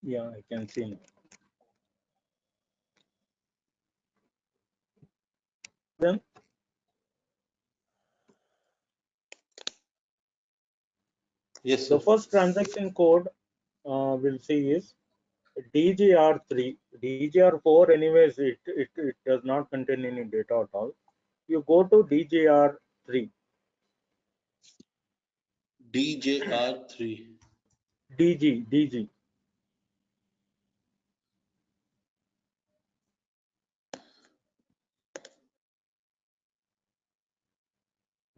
Yeah, I can see now. Then Yes, the sir. first transaction code we'll see is DGR3. DGR4 anyways, it does not contain any data at all. You go to DGR3. DJR3. DG.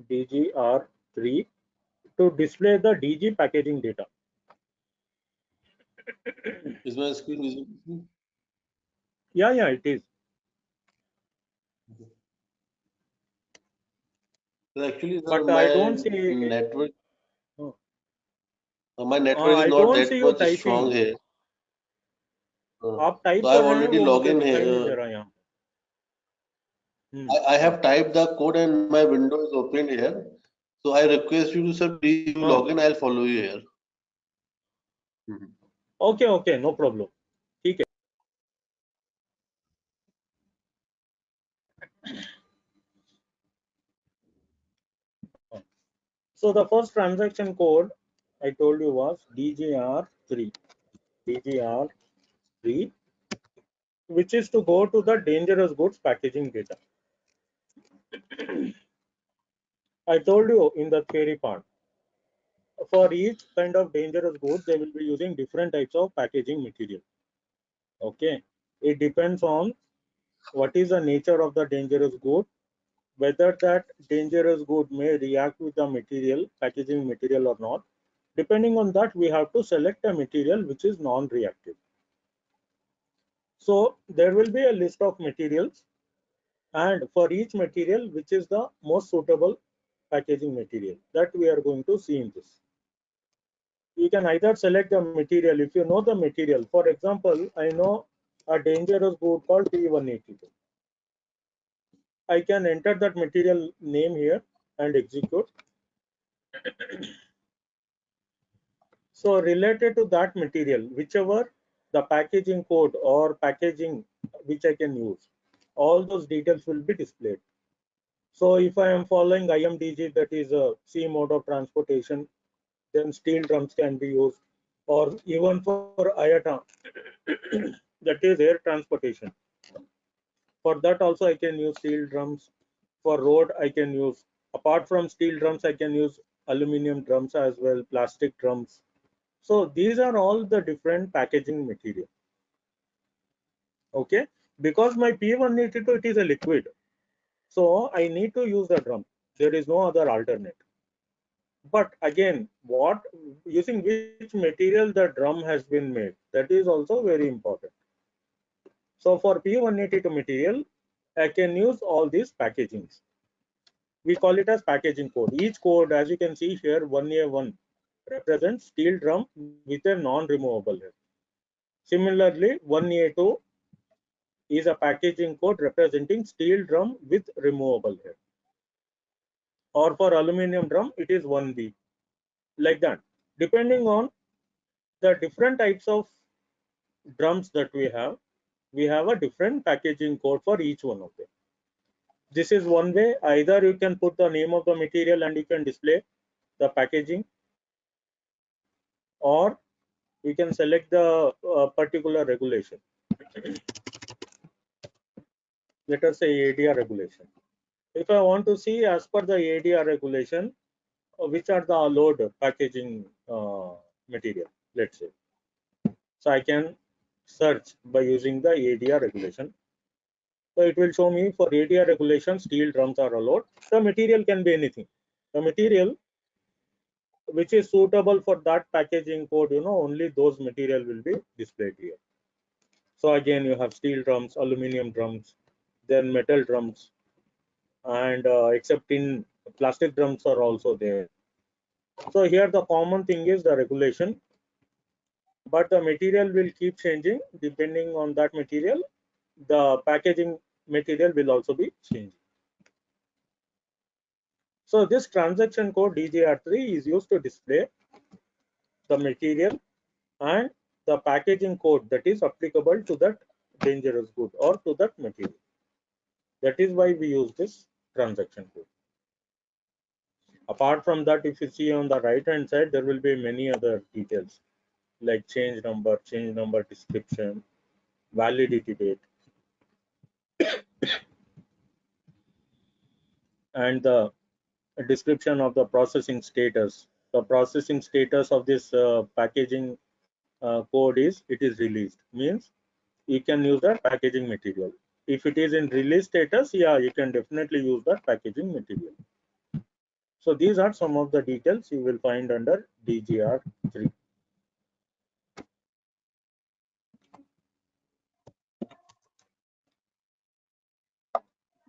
DGR3 to display the DG packaging data. Is my screen visible? Yeah, it is. So actually, sir, But I don't my see. network, uh, my network is I not don't see that you much strong typing. here. आप So type I've कर रहे हैं already वो logged मुझे in दिखाई नहीं here. दे रहा यहाँ. I have typed the code and my window is open here. So I request you to, sir, please you log in. I'll follow you here. Okay, no problem. ठीक है. So the first transaction code I told you was DGR3. DGR3, which is to go to the dangerous goods packaging data. I told you in the theory part. For each kind of dangerous goods, they will be using different types of packaging material. Okay. It depends on what is the nature of the dangerous good, whether that dangerous good may react with the material, packaging material or not. Depending on that, we have to select a material which is non-reactive. So there will be a list of materials, and for each material, which is the most suitable packaging material that we are going to see in this. You can either select the material if you know the material. For example, I know a dangerous good called P182. I can enter that material name here and execute. So related to that material, whichever the packaging code or packaging which I can use, all those details will be displayed. So if I am following IMDG, that is a C mode of transportation, then steel drums can be used, or even for IATA, that is air transportation. For that also I can use steel drums. For road I can use, apart from steel drums, I can use aluminum drums as well, plastic drums. So these are all the different packaging material. Okay, because my P182 it is a liquid, so I need to use the drum. There is no other alternate. But again, what using which material the drum has been made, that is also very important. So for P182 material, I can use all these packagings. We call it as packaging code. Each code, as you can see here, 1A1 represents steel drum with a non-removable head. Similarly, 1A2 is a packaging code representing steel drum with removable head. Or for aluminum drum, it is 1B. Like that. Depending on the different types of drums that we have a different packaging code for each one of them. This is one way. Either you can put the name of the material and you can display the packaging, or you can select the particular regulation. Let us say ADR regulation. If I want to see as per the ADR regulation, which are the allowed packaging material, let's say. So I can search by using the ADR regulation. So it will show me for ADR regulation, steel drums are allowed. The material can be anything. The material which is suitable for that packaging code, only those material will be displayed here. So again, you have steel drums, aluminum drums, then metal drums, and except in plastic drums are also there. So here the common thing is the regulation, but the material will keep changing depending on that material. The packaging material will also be changing. So this transaction code DGR3 is used to display the material and the packaging code that is applicable to that dangerous good or to that material. That is why we use this transaction code. Apart from that, if you see on the right hand side, there will be many other details like change number description, validity date, and the description of the processing status. The processing status of this packaging code is it is released, means you can use that packaging material. If it is in release status, yeah, you can definitely use that packaging material. So these are some of the details you will find under DGR3.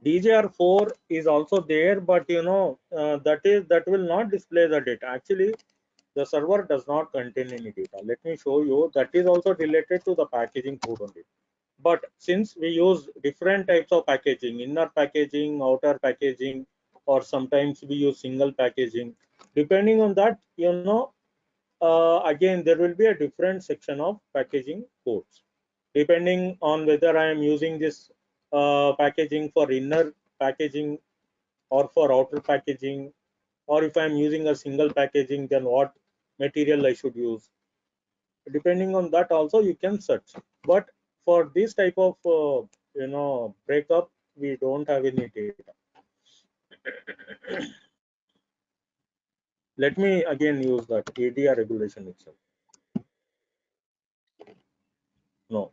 DGR4 is also there, but that will not display the data. Actually, the server does not contain any data. Let me show you. That is also related to the packaging code only. But since we use different types of packaging, inner packaging, outer packaging, or sometimes we use single packaging, depending on that, again, there will be a different section of packaging codes. Depending on whether I am using this packaging for inner packaging or for outer packaging, or if I am using a single packaging, then what material I should use. Depending on that also you can search. But for this type of breakup, we don't have any data. Let me again use that ADR regulation itself. No.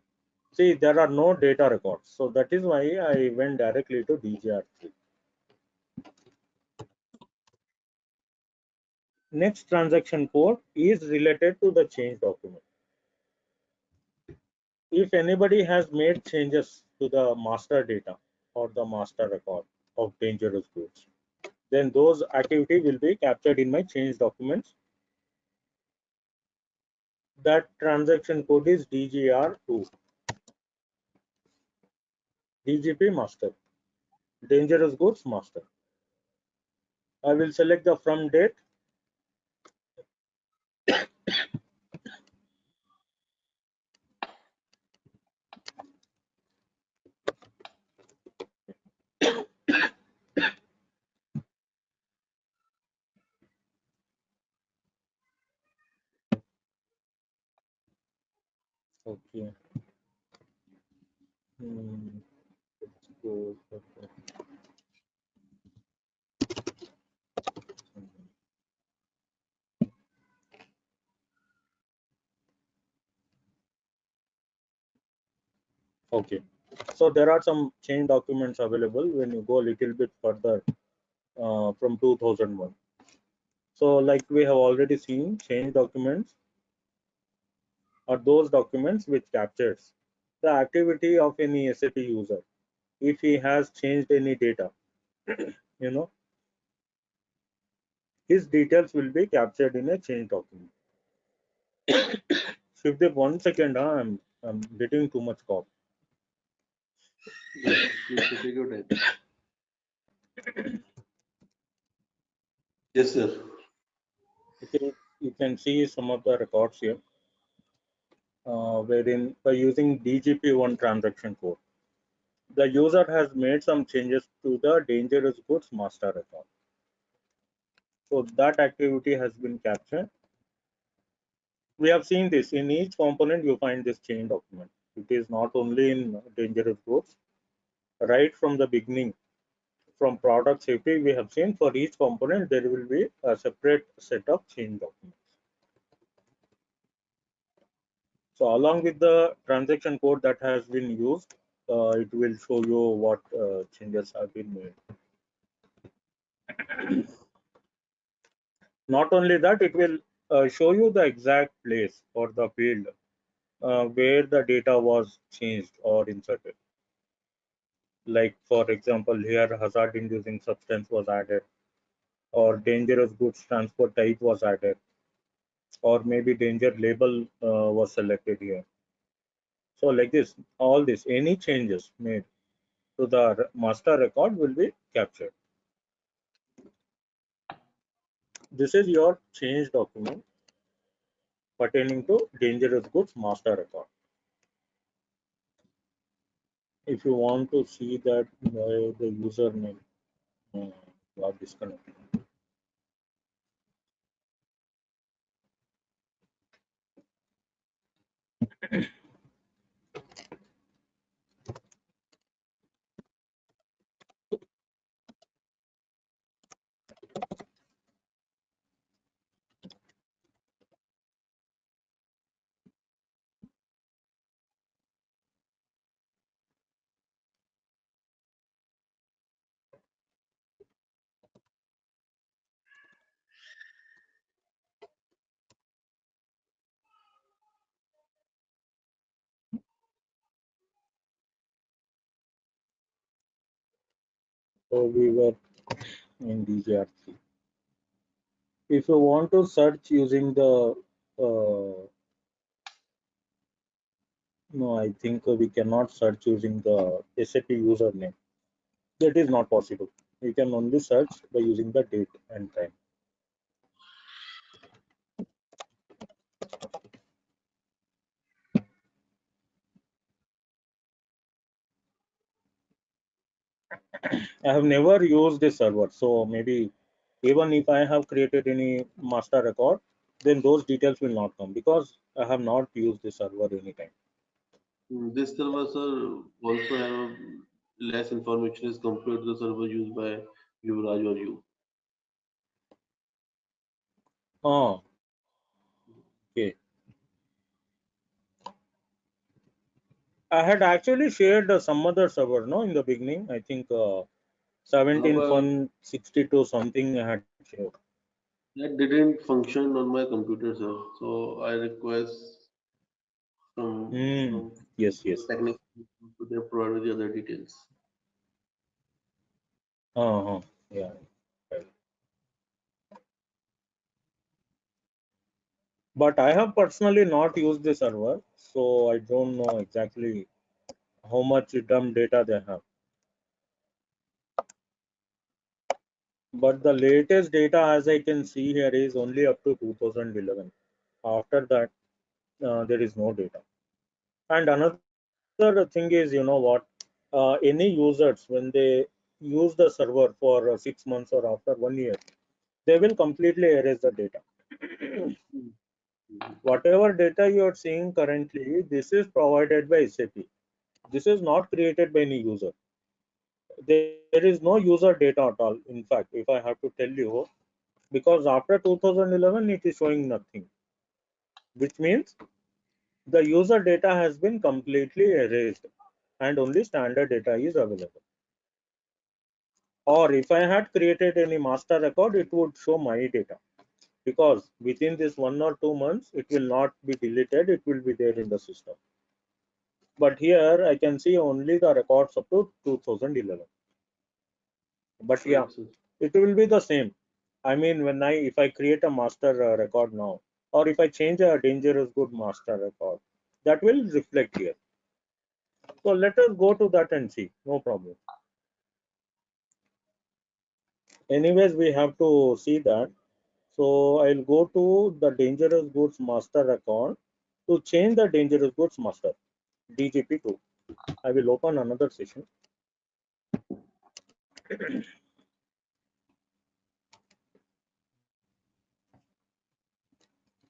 See, there are no data records. So that is why I went directly to DGR3. Next transaction code is related to the change document. If anybody has made changes to the master data or the master record of dangerous goods, then those activity will be captured in my change documents. That transaction code is DGR2, DGP master, dangerous goods master. I will select the from date. Okay. Let's go. Okay. So there are some change documents available when you go a little bit further from 2001. So like we have already seen, change documents are those documents which captures the activity of any SAP user. If he has changed any data, you know, his details will be captured in a change document. Shivdeep, 1 second, I'm getting too much cough. Yes, please take your time. Yes, sir. Okay, you can see some of the records here, wherein by using DGP1 transaction code, the user has made some changes to the dangerous goods master record. So that activity has been captured. We have seen this in each component. You find this chain document. It is not only in dangerous goods. Right from the beginning, from product safety, we have seen for each component there will be a separate set of change documents. So along with the transaction code that has been used, it will show you what changes have been made. Not only that, it will show you the exact place or the field where the data was changed or inserted. Like for example, here hazard inducing substance was added, or dangerous goods transport type was added, or maybe danger label was selected here. So like this, all this, any changes made to the master record will be captured. This is your change document pertaining to dangerous goods master record. If you want to see that the username got disconnected. So we were in DGR3. If you want to search using the no, I think we cannot search using the SAP username. That is not possible. We can only search by using the date and time. I have never used this server, so maybe even if I have created any master record, then those details will not come because I have not used this server anytime. This server, sir, also have less information as compared to the server used by Yuvraj or you. Oh, okay. I had actually shared some other server, no, in the beginning. I think 17 But fun 62 something I had shared. that didn't function on my computer, sir. So I request Hmm. some Yes, yes. technical to they provide the other details. Uh-huh. Yeah. Right. But I have personally not used the server, so I don't know exactly how much dumb data they have. But the latest data, as I can see here, is only up to 2011. After that, there is no data. And another thing is, any users, when they use the server for 6 months or after 1 year, they will completely erase the data. Mhm. Whatever data you are seeing currently, this is provided by SAP. This is not created by any user. There is no user data at all. In fact, if I have to tell you, because after 2011 it is showing nothing, which means the user data has been completely erased and only standard data is available. Or if I had created any master record, it would show my data because within this 1 or 2 months it will not be deleted, it will be there in the system. But here I can see only the records up to 2011. But yeah, Right, sir. it will be the same. I mean, when I if I create a master record now, or if I change a dangerous good master record, that will reflect here. So let us go to that and see. No problem. Anyways, we have to see that. So I'll go to the dangerous goods master record to change the dangerous goods master DGP2. I will open another session.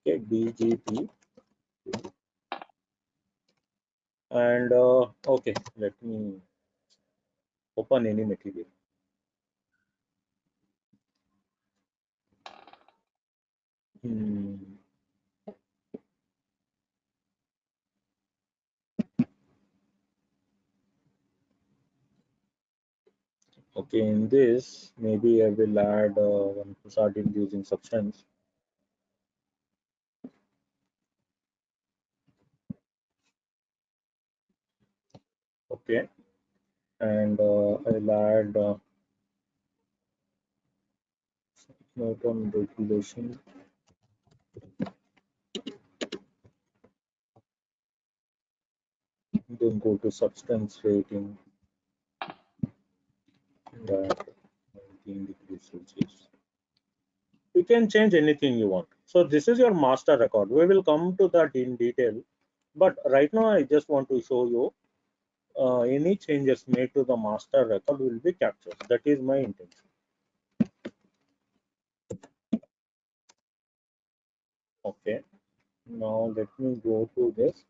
Okay, DGP and okay, let me open any material. Hmm. Okay, in this maybe I will add one sardine using substance. Okay, and I'll add note on regulation. Then go to substance rating that 19 degrees Celsius. You can change anything you want. So this is your master record. We will come to that in detail, but right now I just want to show you any changes made to the master record will be captured. That is my intention. Okay. Now let me go to this.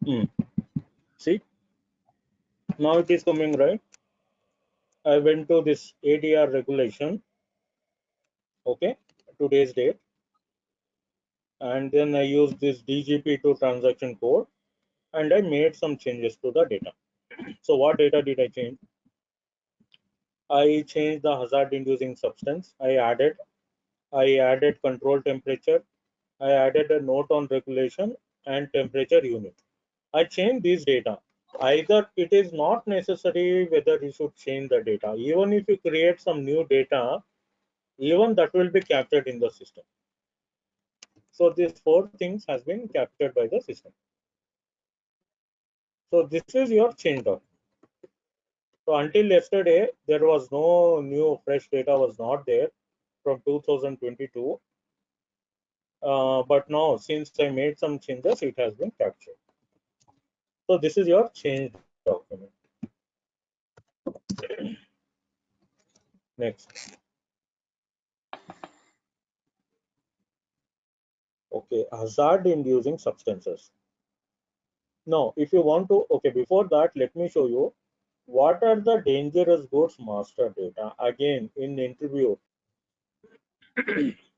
Hmm. See, now it is coming right. I went to this ADR regulation. Okay, today's date, and then I used this DGP2 transaction code, and I made some changes to the data. So what data did I change? I changed the hazard inducing substance. I added control temperature. I added a note on regulation and temperature unit. I changed these data. Either it is not necessary whether you should change the data. Even if you create some new data, even that will be captured in the system. So these four things has been captured by the system. So this is your change document. So until yesterday, there was no new fresh data was not there from 2022. But now since I made some changes, it has been captured. So this is your change document. Next. Okay, hazard inducing substances. Now, if you want to, okay, before that, let me show you what are the dangerous goods master data. Again, in interview.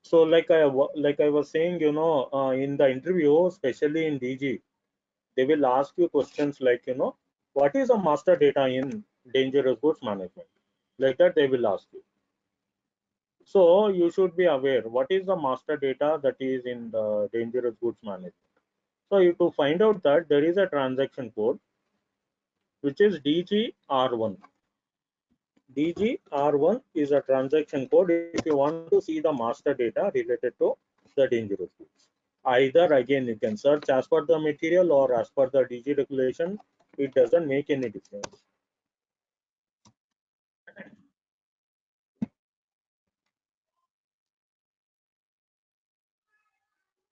So like I was saying, in the interview, especially in DG, they will ask you questions like, what is a master data in dangerous goods management? Like that, they will ask you. So you should be aware what is the master data that is in the dangerous goods management. So you to find out that there is a transaction code which is DGR1. DGR1 is a transaction code if you want to see the master data related to the dangerous goods. Either again you can search as per the material or as per the DG regulation. It doesn't make any difference.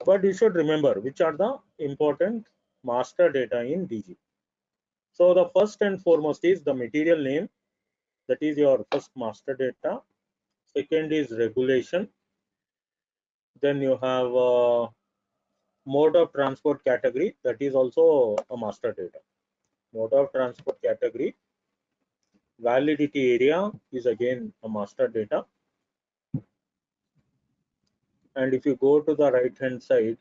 But you should remember which are the important master data in DG. So the first and foremost is the material name, that is your first master data. Second is regulation. Then you have mode of transport category, that is also a master data. Mode of transport category. Validity area is again a master data. And if you go to the right hand side,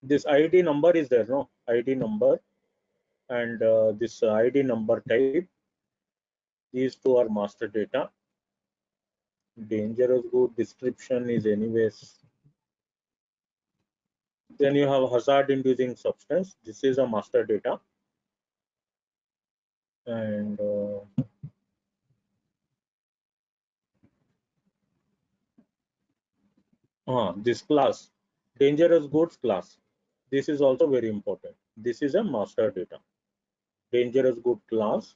this ID number is there, no? ID number and this ID number type. These two are master data. Dangerous good description is anyways. Then you have hazard inducing substance. This is a master data. And this class, dangerous goods class. This is also very important. This is a master data. Dangerous good class.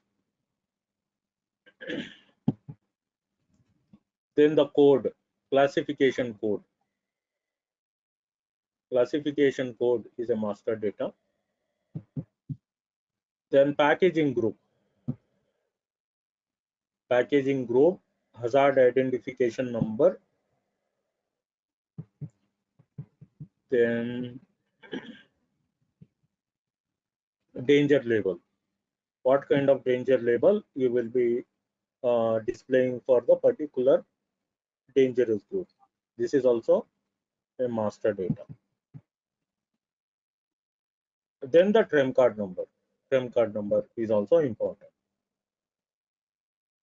Then the code, classification code. Classification code is a master data. Then packaging group. Packaging group, hazard identification number. Then danger label. What kind of danger label you will be displaying for the particular dangerous group. This is also a master data. Then the TREM card number. TREM card number is also important.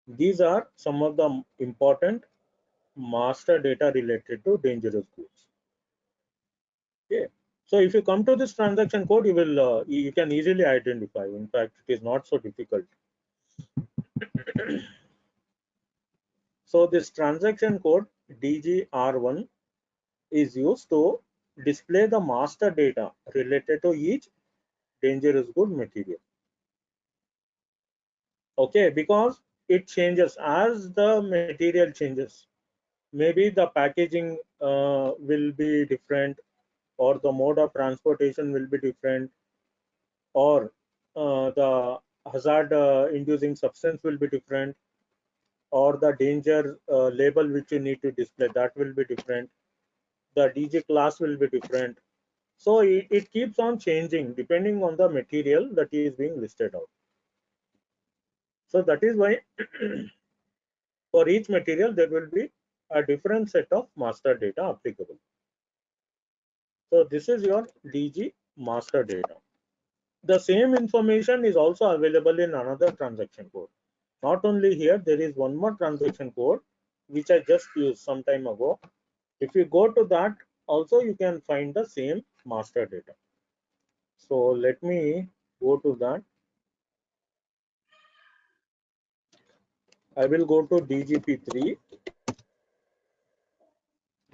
These are some of the important master data related to dangerous goods. Okay. So if you come to this transaction code, you will you can easily identify. In fact, it is not so difficult. So this transaction code DGR1 is used to display the master data related to each dangerous good material. Okay, because it changes as the material changes. Maybe the packaging will be different, or the mode of transportation will be different, or the hazard inducing substance will be different, or the danger label which you need to display, that will be different, the DG class will be different. So it keeps on changing depending on the material that is being listed out. So that is why for each material there will be a different set of master data applicable. So this is your DG master data. The same information is also available in another transaction code. Not only here, there is one more transaction code which I just used some time ago. If you go to that, also you can find the same master data. So let me go to that. I will go to DGP3.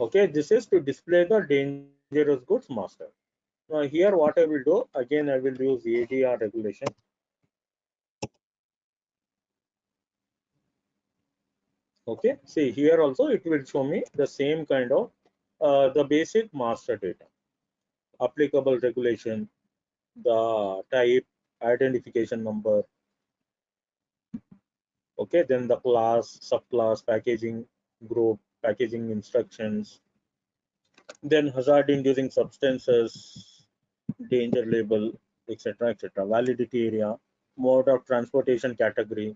Okay, this is to display the dangerous goods master. Now here what I will do, again I will use ADR regulation. Okay, see here also it will show me the same kind of the basic master data, applicable regulation, the type, identification number, okay, then the class, subclass, packaging group, packaging instructions, then hazard inducing substances, danger label, etc., etc., validity area, mode of transportation category.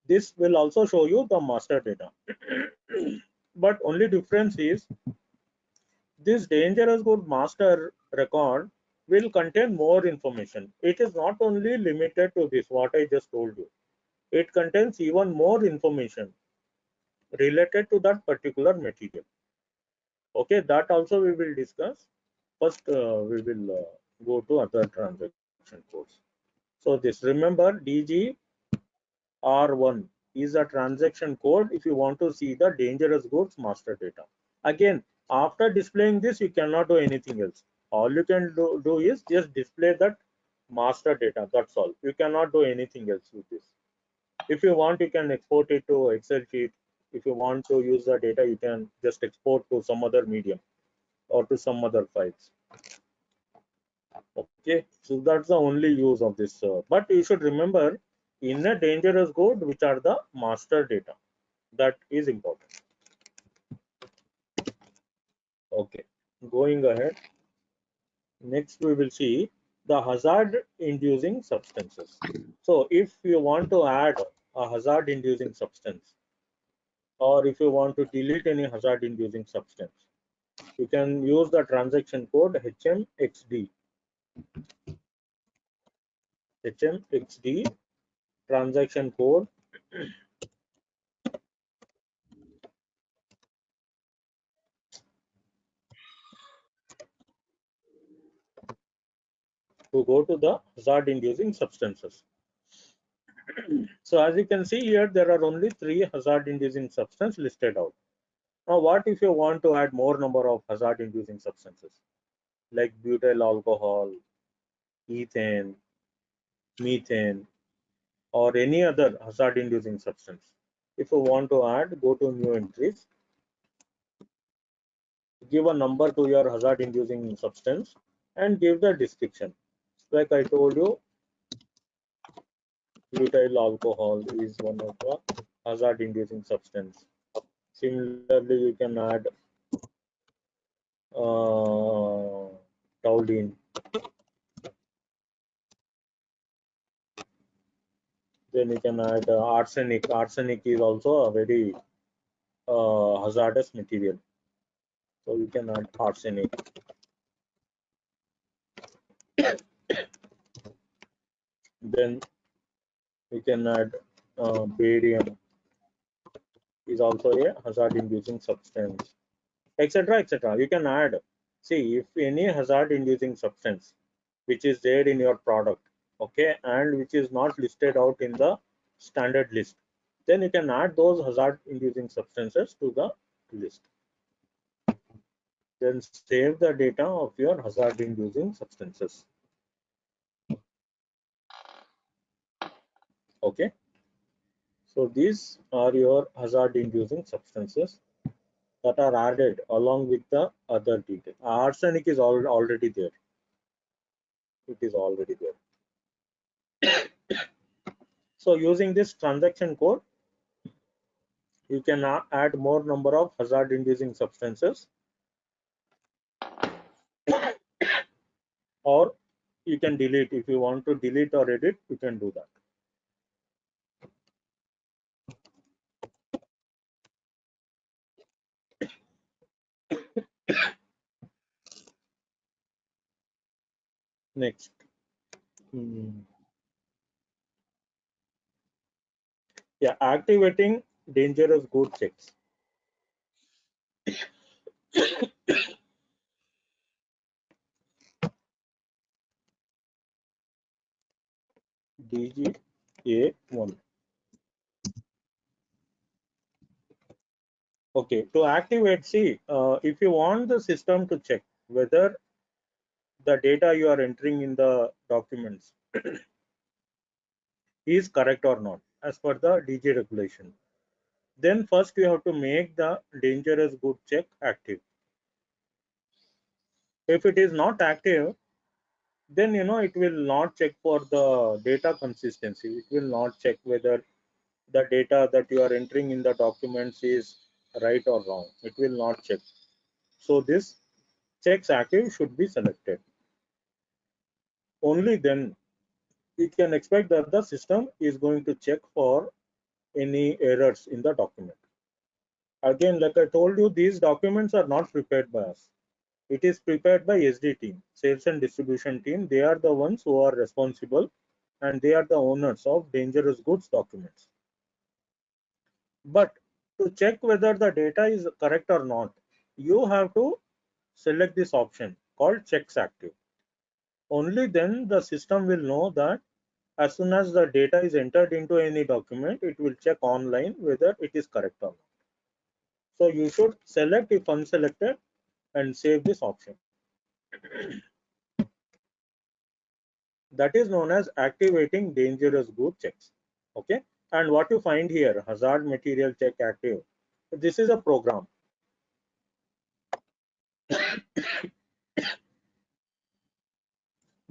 This will also show you the master data. But only difference is this dangerous good master record will contain more information. It is not only limited to this, what I just told you. It contains even more information related to that particular material. Okay, that also we will discuss. First, we will go to other transaction codes. So this, remember, DGR1 is a transaction code if you want to see the dangerous goods master data. Again, after displaying this, you cannot do anything else. All you can do is just display that master data. That's all. You cannot do anything else with this. If you want, you can export it to Excel sheet. If you want to use the data, you can just export to some other medium or to some other files. Okay, so that's the only use of this. But you should remember, in a dangerous code, which are the master data. That is important. Okay, going ahead. Next, we will see the hazard inducing substances. So if you want to add a hazard inducing substance, or if you want to delete any hazard inducing substance, you can use the transaction code HMXD. HMXD transaction code. To go to the hazard inducing substances. So as you can see here, there are only 3 hazard inducing substances listed out. Now what if you want to add more number of hazard inducing substances like butyl alcohol, ethane, methane, or any other hazard inducing substance? If you want to add, go to new entries, give a number to your hazard inducing substance and give the description. Like I told you, butyl alcohol is one of the hazard inducing substance. Similarly, you can add toluene. Then you can add arsenic. Arsenic is also a very hazardous material. So you can add arsenic. Then you can add barium is also a hazard inducing substance, etc., etc. You can add. See, if any hazard inducing substance which is there in your product, okay, and which is not listed out in the standard list, then you can add those hazard inducing substances to the list. Then save the data of your hazard inducing substances. Okay, so these are your hazard inducing substances that are added along with the other detail. Arsenic is already there. It is already there. So using this transaction code, you can add more number of hazard inducing substances, or you can delete. If you want to delete or edit, you can do that. Next. Hmm. Yeah, activating dangerous good checks. DGA1. Okay, to activate, see, if you want the system to check whether the data you are entering in the documents is correct or not as per the DG regulation, then first you have to make the dangerous good check active. If it is not active, then it will not check for the data consistency. It will not check whether the data that you are entering in the documents is right or wrong. It will not check. So this checks active should be selected. Only then you can expect that the system is going to check for any errors in the document. Again, like I told you, these documents are not prepared by us. It is prepared by SD team, sales and distribution team. They are the ones who are responsible, and they are the owners of dangerous goods documents. But to check whether the data is correct or not, you have to select this option called checks active. Only then the system will know that as soon as the data is entered into any document, it will check online whether it is correct or not. So you should select if unselected and save this option. That is known as activating dangerous good checks. Okay, and what you find here, hazard material check active. This is a program.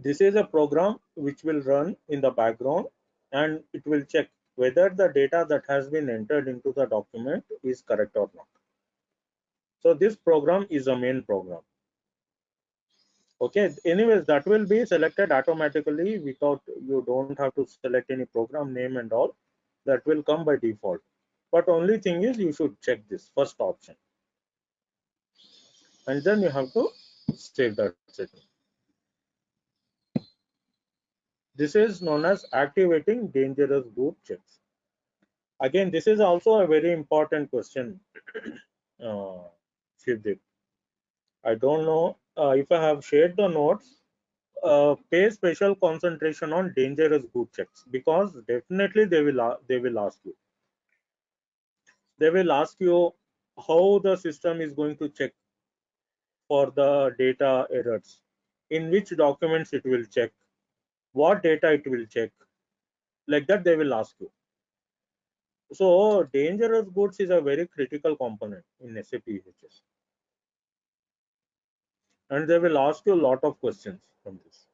This is a program which will run in the background, and it will check whether the data that has been entered into the document is correct or not. So this program is a main program. Okay, anyways, that will be selected automatically without, you don't have to select any program name and all. That will come by default. But only thing is you should check this first option, and then you have to save that setting. This is known as activating dangerous good checks. Again, this is also a very important question. uh, Shivdeep. I don't know if I have shared the notes. Pay special concentration on dangerous good checks, because definitely they will ask you. They will ask you how the system is going to check for the data errors, in which documents it will check, what data it will check, like that they will ask you. So dangerous goods is a very critical component in SAP EHS, and they will ask you a lot of questions from this.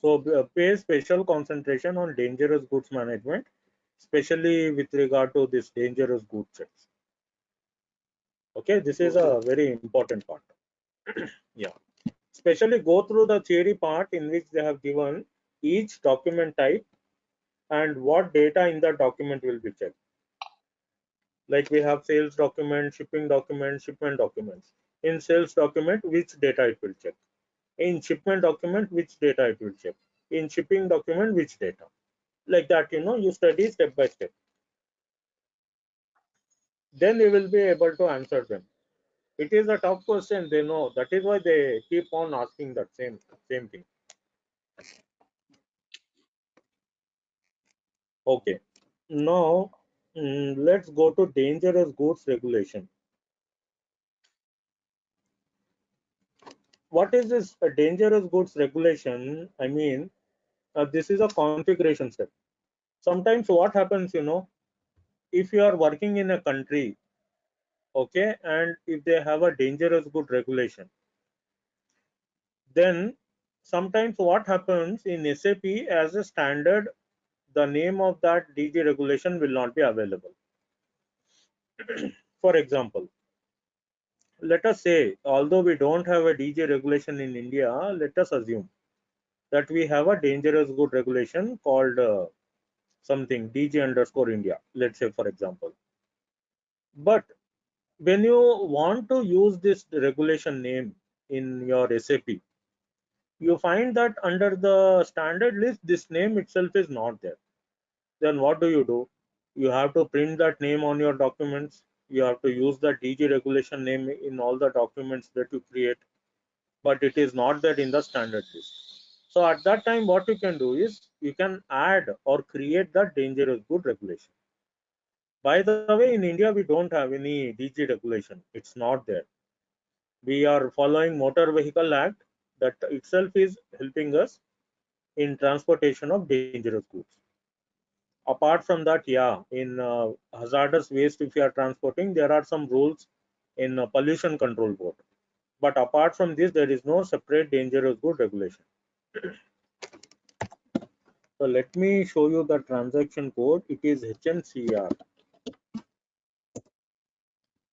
So pay special concentration on dangerous goods management, especially with regard to this dangerous goods checks. Okay, this is Okay. a very important part. Yeah, especially go through the theory part in which they have given each document type and what data in that document will be checked. Like we have sales document, shipping document, shipment documents. In sales document, which data it will check. In shipment document, which data it will check. In shipping document, which data. Like that, you study step by step. Then you will be able to answer them. It is a tough question. They know. That is why they keep on asking that same thing. Okay. Now let's go to dangerous goods regulation. What is this dangerous goods regulation? I mean, this is a configuration step. Sometimes what happens, if you are working in a country, okay, and if they have a dangerous good regulation, then sometimes what happens in SAP as a standard, the name of that DG regulation will not be available. For example, let us say, although we don't have a DG regulation in India, let us assume that we have a dangerous good regulation called something DG underscore India, let's say, for example. But when you want to use this regulation name in your SAP, you find that under the standard list, this name itself is not there. Then what do? You have to print that name on your documents. You have to use the DG regulation name in all the documents that you create, but it is not there in the standard list. So at that time, what you can do is you can add or create the dangerous good regulation. By the way, in India, we don't have any DG regulation. It's not there. We are following Motor Vehicle Act that itself is helping us in transportation of dangerous goods. Apart from that, yeah, in hazardous waste, if you are transporting, there are some rules in pollution control board. But apart from this, there is no separate dangerous good regulation. So let me show you the transaction code. It is HNCR.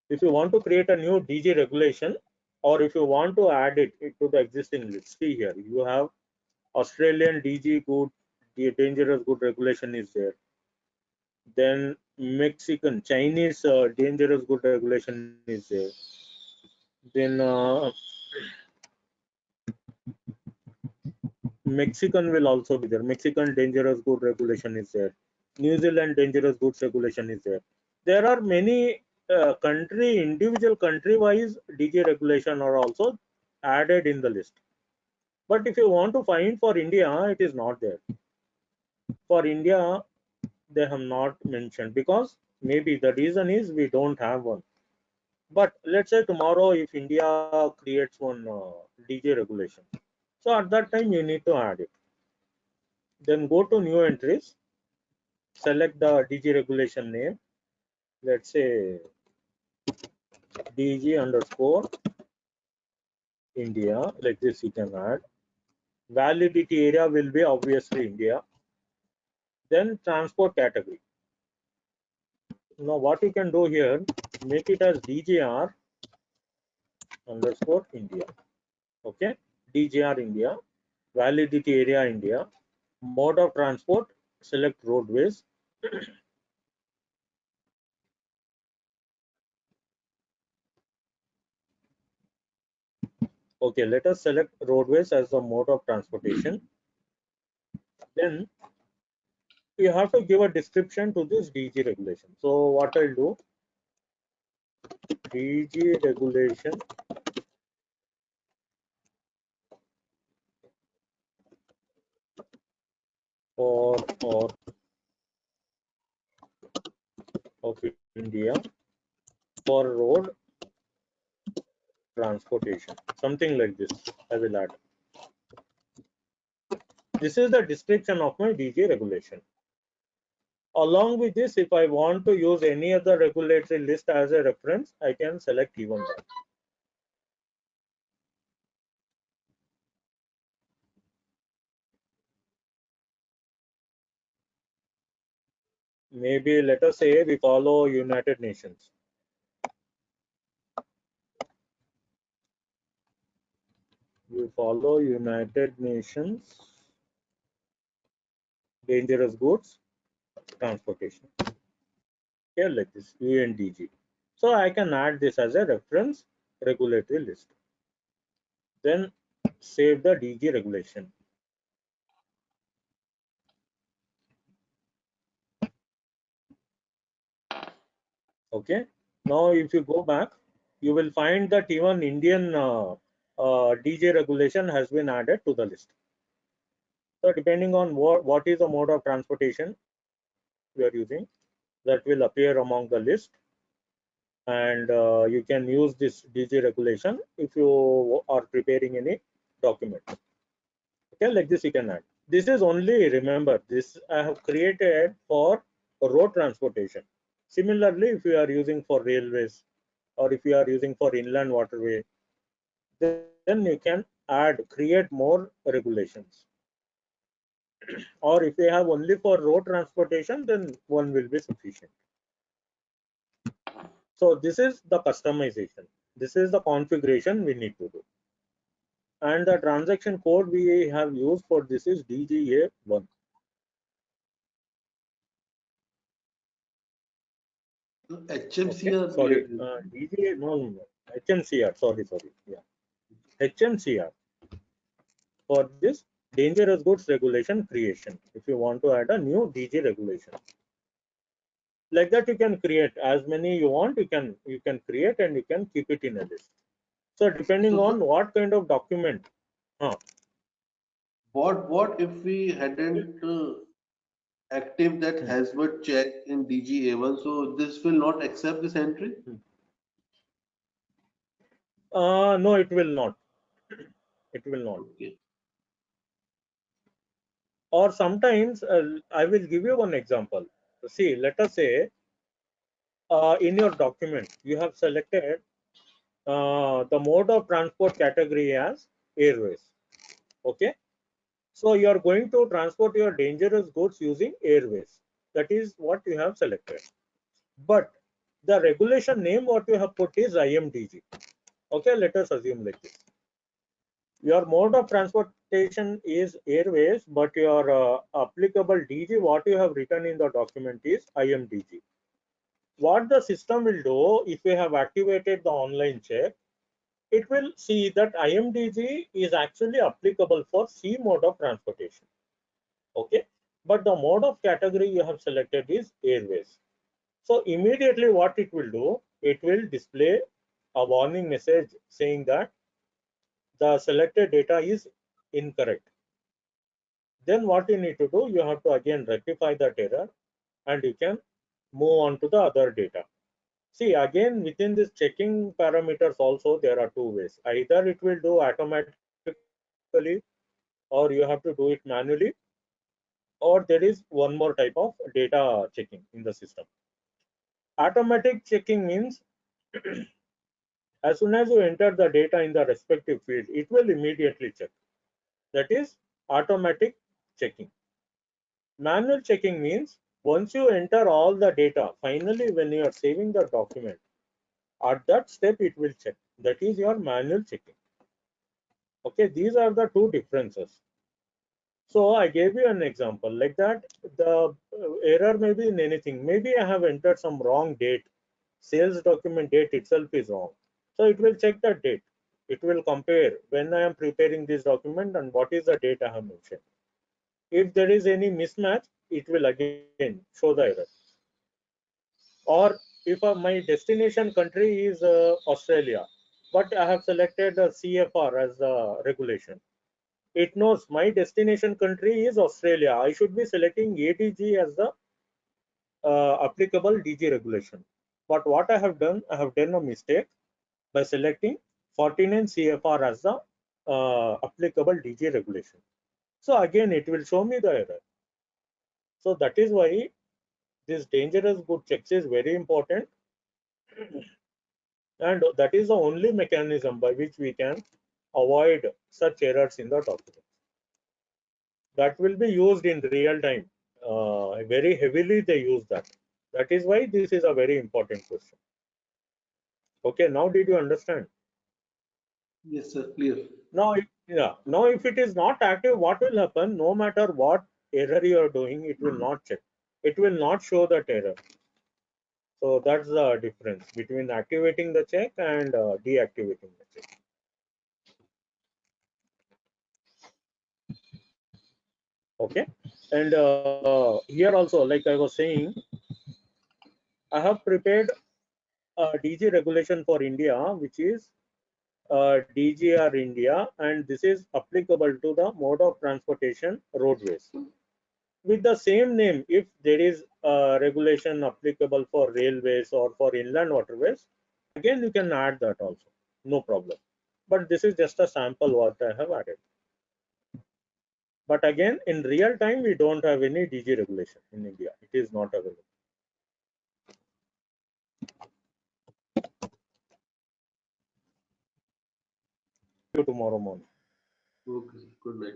If you want to create a new DG regulation, or if you want to add it to the existing list, see here, you have Australian DG good, the dangerous good regulation is there. Then Mexican, Chinese dangerous good regulation is there. Then Mexican will also be there. Mexican dangerous good regulation is there. New Zealand dangerous goods regulation is there. There are many individual country wise DG regulation are also added in the list. But if you want to find for India, it is not there. For India, they have not mentioned because maybe the reason is we don't have one. But let's say tomorrow, if India creates one DG regulation, so at that time you need to add it. Then go to new entries, select the DG regulation name. Let's say DG underscore India, like this you can add. Validity area will be obviously India. Then transport category. Now what you can do here, make it as DGR underscore India. Okay, DGR India, validity area India, mode of transport, select roadways. Okay, let us select roadways as the mode of transportation. Then you have to give a description to this DG regulation. So what I'll do, DG regulation for or of India for road transportation, something like this. I will add. This is the description of my DG regulation. Along with this, if I want to use any other regulatory list as a reference, I can select even that. Maybe let us say we follow United Nations. We follow United Nations dangerous goods transportation. Here like this UNDG. So I can add this as a reference regulatory list. Then save the DG regulation. Okay. Now if you go back, you will find that even Indian DJ regulation has been added to the list. So depending on what is the mode of transportation we are using, that will appear among the list, and you can use this DG regulation if you are preparing any document. Okay, like this you can add. This is only, remember, this I have created for road transportation. Similarly, if you are using for railways or if you are using for inland waterway, then you can add, create more regulations. Or if you have only for road transportation, then one will be sufficient. So this is the customization. This is the configuration we need to do. And the transaction code we have used for this is DGA1. Okay, HMCR sorry, related. DGA, no, HMCR, sorry, yeah, HMCR for this dangerous goods regulation creation. If you want to add a new DG regulation, like that you can create as many you want. You can create and you can keep it in a list. So depending So, sir, on what kind of document, huh, what if we hadn't active that hmm, hazard check in DGA1? So this will not accept this entry. hmm. No, it will not. It will not. Okay. Or sometimes I will give you one example. See, let us say in your document you have selected the mode of transport category as airways. Okay, so you are going to transport your dangerous goods using airways. That is what you have selected. But the regulation name what you have put is IMDG. Okay, let us assume like this. Your mode of transportation is airways, but your applicable DG, what you have written in the document is IMDG. What the system will do if you have activated the online check, it will see that IMDG is actually applicable for C mode of transportation. Okay, but the mode of category you have selected is airways. So immediately what it will do, it will display a warning message saying that the selected data is incorrect. Then what you need to do, you have to again rectify that error and you can move on to the other data. See, again, within this checking parameters also, there are two ways. Either it will do automatically or you have to do it manually, or there is one more type of data checking in the system. Automatic checking means as soon as you enter the data in the respective field, it will immediately check. That is automatic checking. Manual checking means once you enter all the data, finally when you are saving the document, at that step it will check. That is your manual checking. Okay, these are the two differences. So I gave you an example like that. The error may be in anything. Maybe I have entered some wrong date. Sales document date itself is wrong. So it will check that date. It will compare when I am preparing this document and what is the date I have mentioned. If there is any mismatch, it will again show the error. Or if my destination country is Australia, but I have selected CFR as the regulation, it knows my destination country is Australia. I should be selecting ADG as the applicable DG regulation. But what I have done a mistake by selecting 49 CFR as the applicable DG regulation. So again, it will show me the error. So that is why this dangerous good checks is very important, and that is the only mechanism by which we can avoid such errors in the document. That will be used in real time. Very heavily they use that. That is why this is a very important question. Okay, now did you understand? Yes, sir. Clear. Now, yeah. Now, if it is not active, what will happen? No matter what error you are doing, it will not check. It will not show that error. So that's the difference between activating the check and deactivating the check. Okay, and here also, like I was saying, I have prepared DG regulation for India, which is DGR India, and this is applicable to the mode of transportation roadways. With the same name, if there is a regulation applicable for railways or for inland waterways, again you can add that also, no problem. But this is just a sample what I have added. But again, in real time, we don't have any DG regulation in India. It is not available. See you tomorrow morning. Okay, good night.